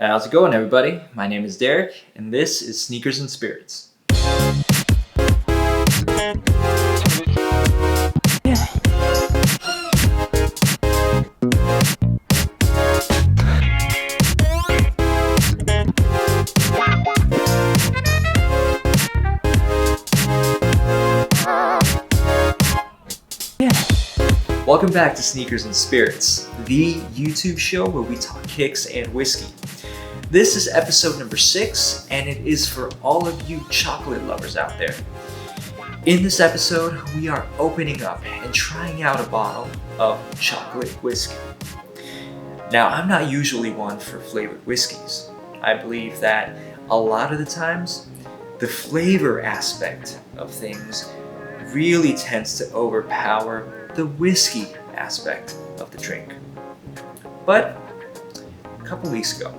How's it going, everybody? My name is Derek, and this is Sneakers and Spirits. Welcome back to Sneakers and Spirits, the YouTube show where we talk kicks and whiskey. This is episode number 6, and it is for all of you chocolate lovers out there. In this episode, we are opening up and trying out a bottle of chocolate whiskey. Now, I'm not usually one for flavored whiskeys. I believe that a lot of the times, the flavor aspect of things really tends to overpower the whiskey aspect of the drink. But a couple weeks ago,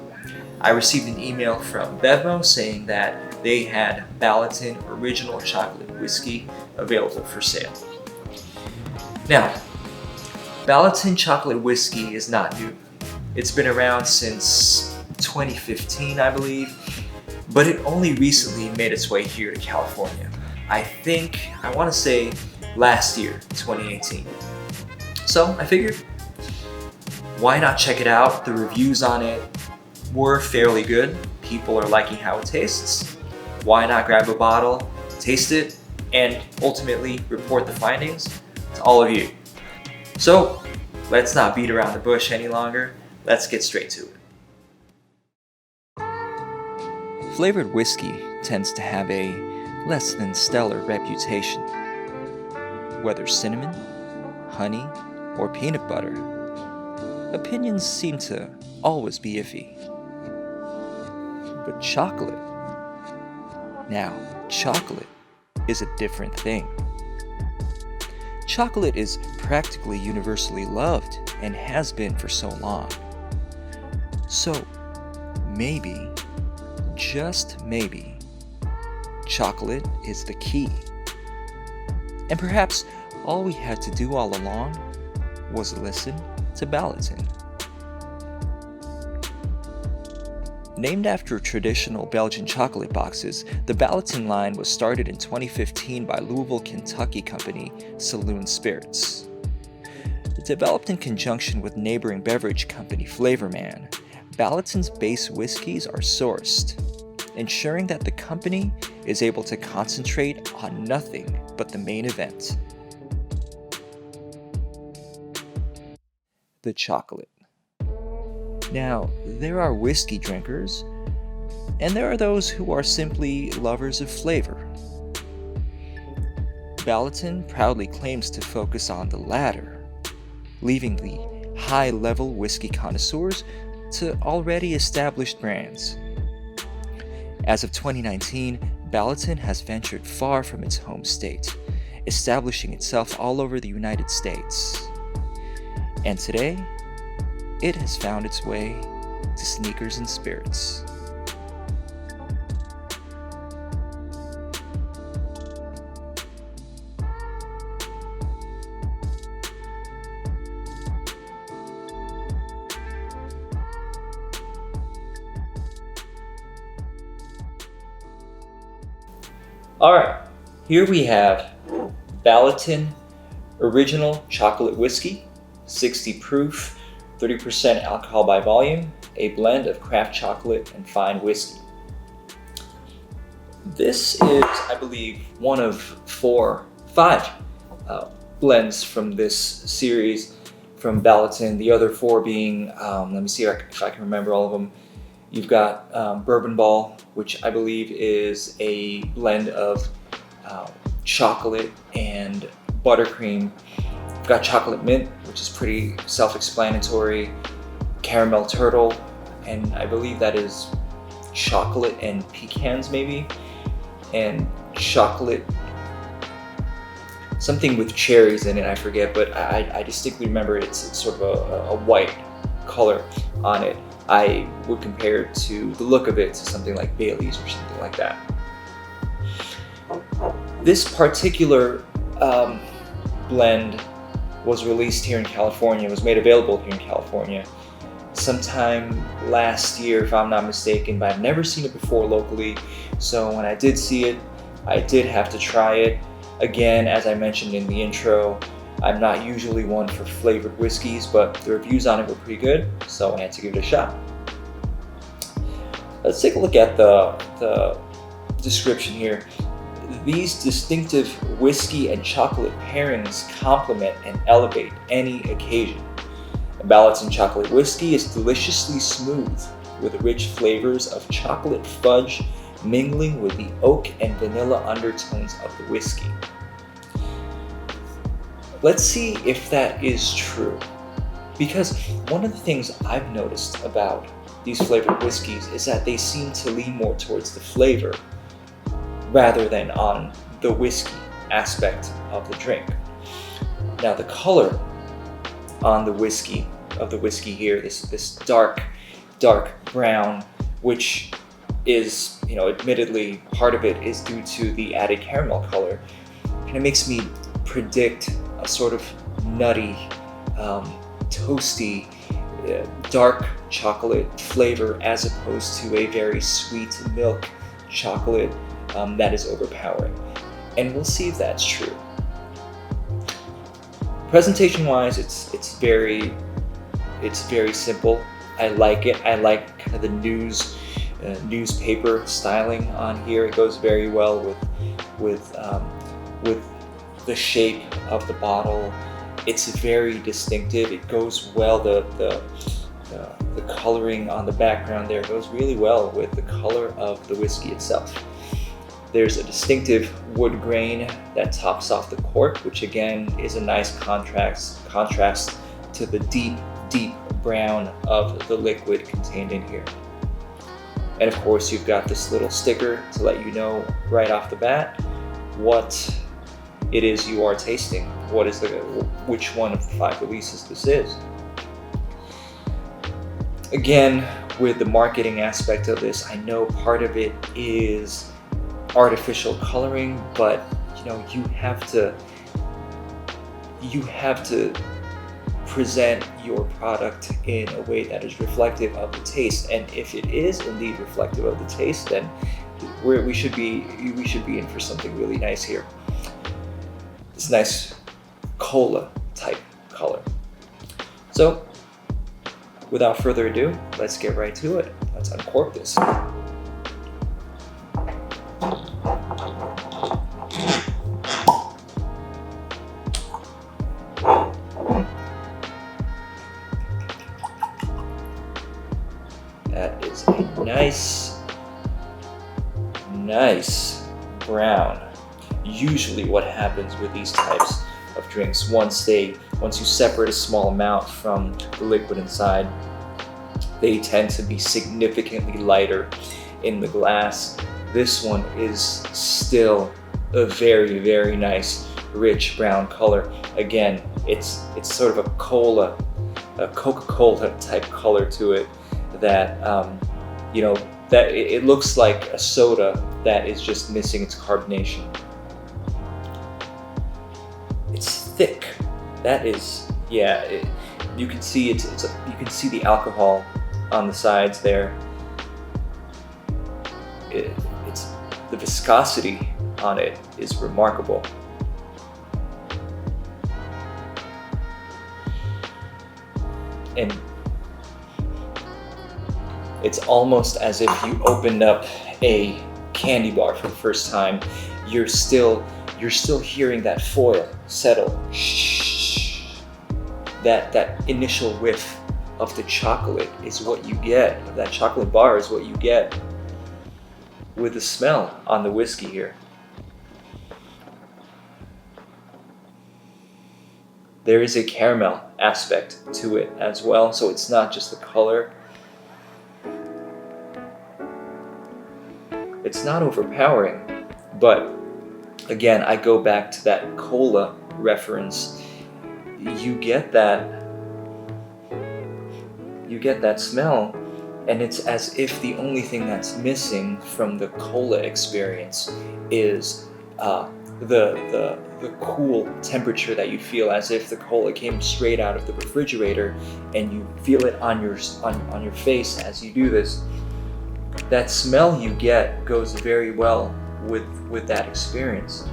I received an email from Bevmo saying that they had Ballotin Original Chocolate Whiskey available for sale. Now, Ballotin Chocolate Whiskey is not new. It's been around since 2015, I believe, but it only recently made its way here to California. I want to say last year, 2018. So I figured, why not check it out? The reviews on it were fairly good. People are liking how it tastes. Why not grab a bottle, taste it, and ultimately report the findings to all of you? So let's not beat around the bush any longer. Let's get straight to it. Flavored whiskey tends to have a less than stellar reputation. Whether cinnamon, honey, or peanut butter, opinions seem to always be iffy. But chocolate? Now, chocolate is a different thing. Chocolate is practically universally loved and has been for so long. So, maybe, just maybe, chocolate is the key. And perhaps all we had to do all along was listen to Ballotin. Named after traditional Belgian chocolate boxes, the Ballotin line was started in 2015 by Louisville, Kentucky company Saloon Spirits. Developed in conjunction with neighboring beverage company Flavorman, Ballotin's base whiskeys are sourced, ensuring that the company is able to concentrate on nothing but the main event: the chocolate. Now, there are whiskey drinkers, and there are those who are simply lovers of flavor. Ballotin proudly claims to focus on the latter, leaving the high-level whiskey connoisseurs to already established brands. As of 2019, Ballotin has ventured far from its home state, establishing itself all over the United States. And today, it has found its way to Sneakers and Spirits. Alright, here we have Ballotin Original Chocolate Whiskey, 60 proof, 30% alcohol by volume, a blend of craft chocolate and fine whiskey. This is, I believe, one of 5 blends from this series from Ballotin. The other 4 being, let me see if I can remember all of them. You've got Bourbon Ball, which I believe is a blend of chocolate and buttercream. You've got Chocolate Mint, which is pretty self-explanatory. Caramel Turtle, and I believe that is chocolate and pecans maybe. And chocolate, something with cherries in it, I forget, but I distinctly remember it's sort of a white color on it. I would compare it to the look of it to something like Bailey's or something like that. This particular blend was released here in California, was made available here in California sometime last year, if I'm not mistaken, but I've never seen it before locally. So when I did see it, I did have to try it. Again, as I mentioned in the intro, I'm not usually one for flavored whiskeys, but the reviews on it were pretty good, so I had to give it a shot. Let's take a look at the description here. These distinctive whiskey and chocolate pairings complement and elevate any occasion. Ballotin Chocolate Whiskey is deliciously smooth, with rich flavors of chocolate fudge mingling with the oak and vanilla undertones of the whiskey. Let's see if that is true. Because one of the things I've noticed about these flavored whiskeys is that they seem to lean more towards the flavor rather than on the whiskey aspect of the drink. Now the color on the whiskey here, this dark brown, which is, admittedly part of it is due to the added caramel color, and it makes me predict a sort of nutty, toasty, dark chocolate flavor as opposed to a very sweet milk chocolate that is overpowering. And we'll see if that's true. Presentation-wise, it's very simple. I like it. I like kind of the newspaper styling on here. It goes very well with the shape of the bottle. It's very distinctive. It goes well. The coloring on the background there goes really well with the color of the whiskey itself. There's a distinctive wood grain that tops off the cork, which again is a nice contrast to the deep brown of the liquid contained in here. And of course, you've got this little sticker to let you know right off the bat what it is you are tasting, which one of the 5 releases this is. Again, with the marketing aspect of this, I know part of it is artificial coloring, but you have to present your product in a way that is reflective of the taste. And if it is indeed reflective of the taste, then we should be in for something really nice here. This nice cola type color. So without further ado, let's get right to it. Let's uncork this. That is a nice brown. Usually what happens with these types of drinks, once you separate a small amount from the liquid inside, they tend to be significantly lighter in the glass. This one is still a very, very nice, rich brown color. Again, it's sort of a Coca-Cola type color to it that, that it looks like a soda that is just missing its carbonation. It's thick. That is, you can see you can see the alcohol on the sides there. It's the viscosity on it is remarkable. And it's almost as if you opened up a candy bar for the first time. You're still hearing that foil settle. Shh. That initial whiff of the chocolate is what you get. Of that chocolate bar is what you get with the smell on the whiskey here. There is a caramel aspect to it as well, so it's not just the color. It's not overpowering, but again, I go back to that cola reference. You get that smell, and it's as if the only thing that's missing from the cola experience is the cool temperature that you feel, as if the cola came straight out of the refrigerator, and you feel it on your face as you do this. That smell you get goes very well with that experience.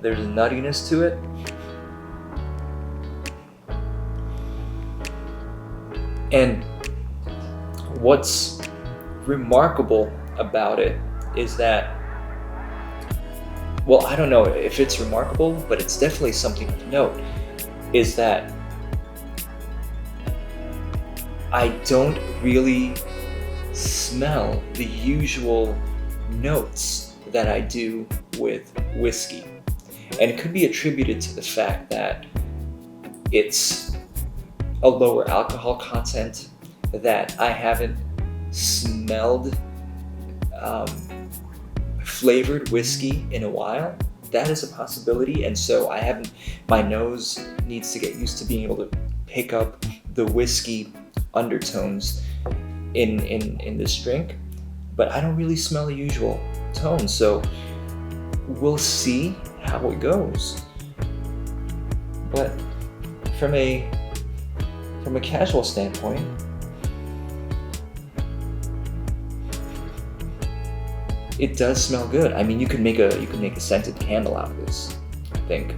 There's a nuttiness to it. And what's remarkable about it is that, well, I don't know if it's remarkable, but it's definitely something to note, is that I don't really smell the usual notes that I do with whiskey. And it could be attributed to the fact that it's a lower alcohol content, that I haven't smelled flavored whiskey in a while. That is a possibility, and so my nose needs to get used to being able to pick up the whiskey undertones in this drink, but I don't really smell the usual tones, so we'll see how it goes. But from a casual standpoint, it does smell good. I mean, you can make a scented candle out of this, I think.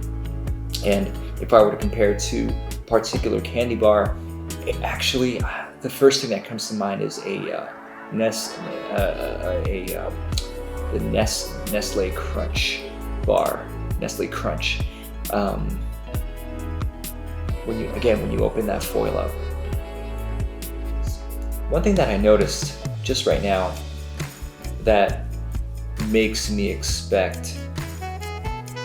And if I were to compare it to a particular candy bar, actually, the first thing that comes to mind is the Nestle Crunch bar, Nestle Crunch. When you open that foil up, one thing that I noticed just right now that makes me expect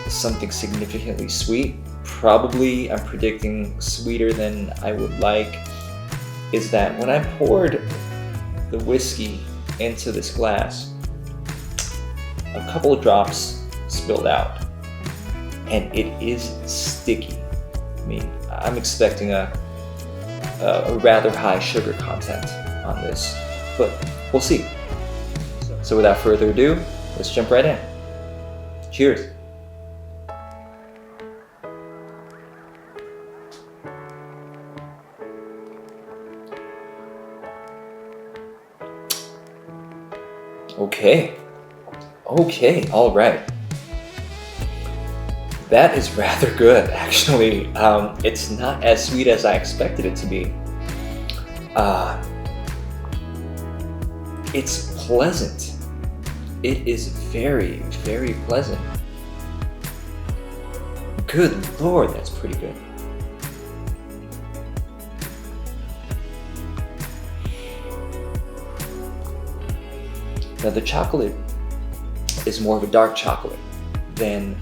something significantly sweet, probably I'm predicting sweeter than I would like, is that when I poured the whiskey into this glass, a couple of drops spilled out, and it is sticky. I mean, I'm expecting a rather high sugar content on this, but we'll see. So without further ado, let's jump right in. Cheers. Okay, all right. That is rather good, actually. It's not as sweet as I expected it to be. It's pleasant. It is very, very pleasant. Good Lord, that's pretty good. Now, the chocolate is more of a dark chocolate than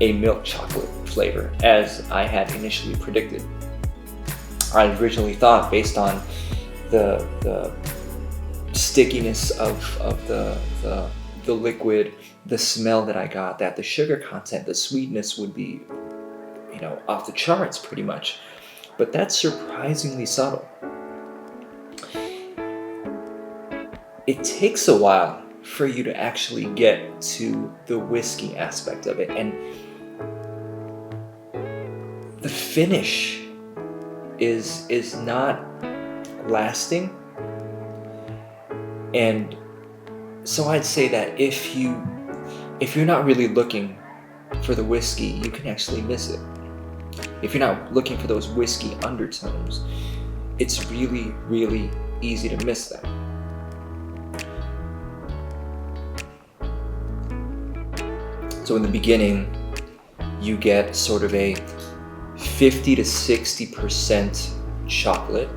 a milk chocolate flavor, as I had initially predicted. I originally thought, based on the stickiness of the liquid, the smell that I got, that the sugar content, the sweetness would be, off the charts pretty much. But that's surprisingly subtle. It takes a while for you to actually get to the whiskey aspect of it, and the finish is not lasting. And so I'd say that if you're not really looking for the whiskey, you can actually miss it. If you're not looking for those whiskey undertones, it's really, really easy to miss them. So in the beginning, you get sort of a 50 to 60% chocolate,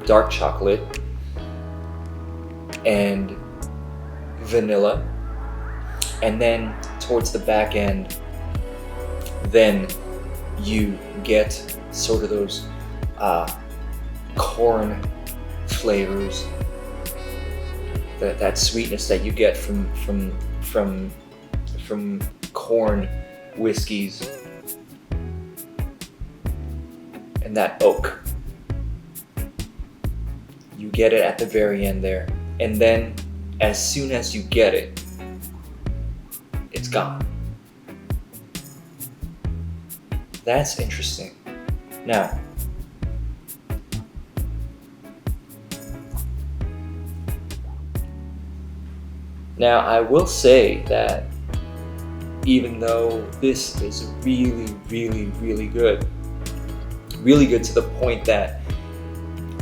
dark chocolate, and vanilla. And then towards the back end, then you get sort of those corn flavors, that sweetness that you get from corn whiskeys, and that oak. You get it at the very end there. And then as soon as you get it, it's gone. That's interesting. Now I will say that even though this is really, really, really good to the point that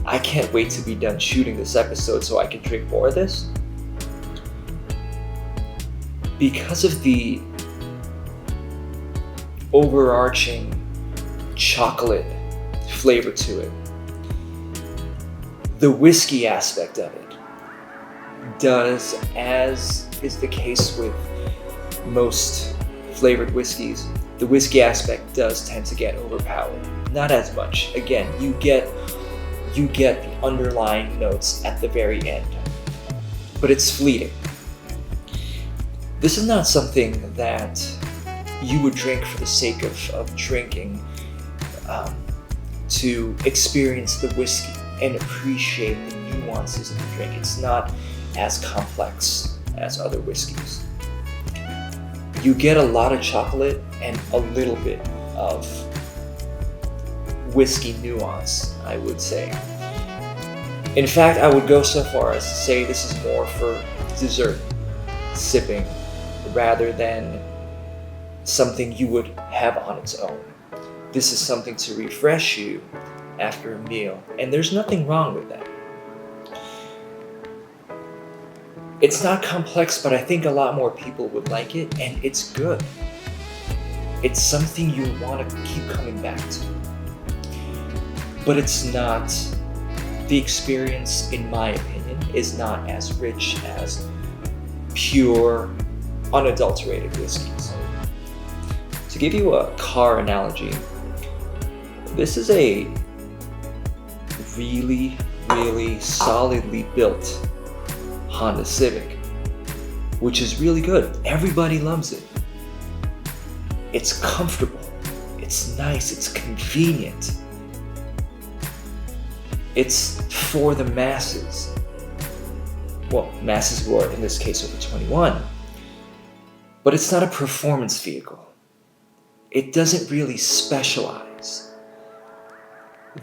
I can't wait to be done shooting this episode so I can drink more of this, because of the overarching chocolate flavor to it, the whiskey aspect of it does, as is the case with most flavored whiskeys, the whiskey aspect does tend to get overpowered. Not as much. Again, you get the underlying notes at the very end, but it's fleeting. This is not something that you would drink for the sake of drinking, to experience the whiskey and appreciate the nuances of the drink. It's not as complex as other whiskeys. You get a lot of chocolate and a little bit of whiskey nuance, I would say. In fact, I would go so far as to say this is more for dessert sipping rather than something you would have on its own. This is something to refresh you after a meal, and there's nothing wrong with that. It's not complex, but I think a lot more people would like it, and it's good. It's something you want to keep coming back to. But it's not, the experience, in my opinion, is not as rich as pure, unadulterated whiskeys. To give you a car analogy, this is a really, really solidly built Honda Civic, which is really good. Everybody loves it. It's comfortable. It's nice. It's convenient. It's for the masses. Well, masses who are, in this case, over 21. But it's not a performance vehicle. It doesn't really specialize.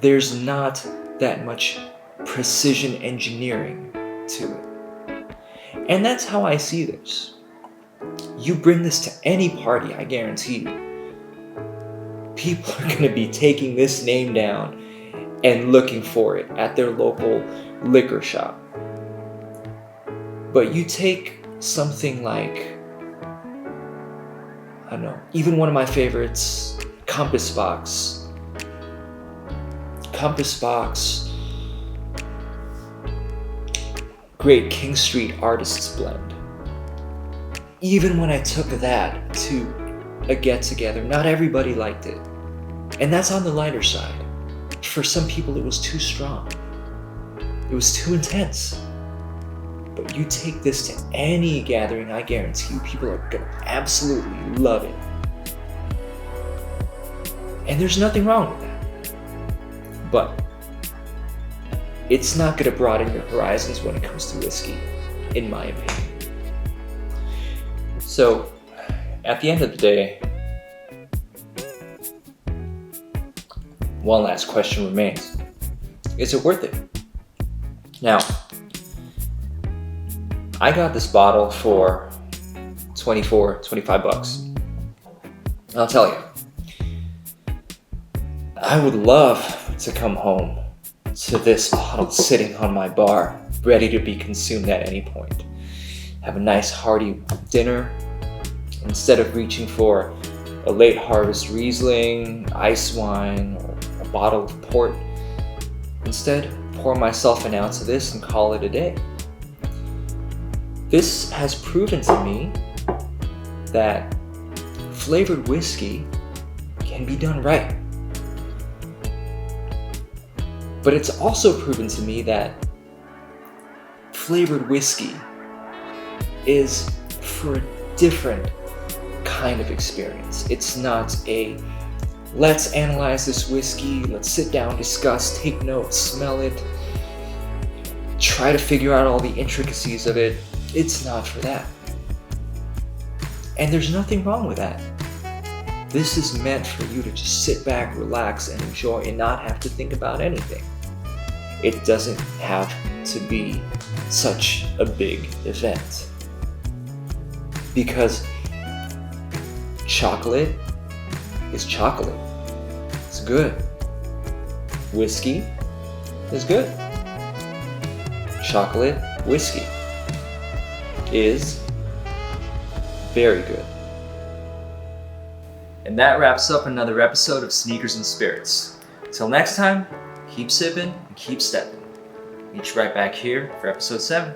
There's not that much precision engineering to it. And that's how I see this. You bring this to any party, I guarantee you, people are going to be taking this name down and looking for it at their local liquor shop. But you take something like, I don't know, even one of my favorites, Compass Box, Great King Street Artists Blend. Even when I took that to a get-together, not everybody liked it. And that's on the lighter side. For some people, it was too strong. It was too intense. But you take this to any gathering, I guarantee you, people are going to absolutely love it. And there's nothing wrong with that. But it's not going to broaden your horizons when it comes to whiskey, in my opinion. So, at the end of the day, one last question remains. Is it worth it? Now, I got this bottle for $25. I'll tell you, I would love to come home to this bottle sitting on my bar, ready to be consumed at any point. Have a nice hearty dinner. Instead of reaching for a late harvest Riesling, ice wine, or a bottle of port, instead pour myself an ounce of this and call it a day. This has proven to me that flavored whiskey can be done right. But it's also proven to me that flavored whiskey is for a different kind of experience. It's not a, let's analyze this whiskey, let's sit down, discuss, take notes, smell it, try to figure out all the intricacies of it. It's not for that. And there's nothing wrong with that. This is meant for you to just sit back, relax, and enjoy and not have to think about anything. It doesn't have to be such a big event. Because chocolate is chocolate. It's good. Whiskey is good. Chocolate whiskey is very good. And that wraps up another episode of Sneakers and Spirits. Till next time, keep sipping and keep stepping. Meet you right back here for episode 7.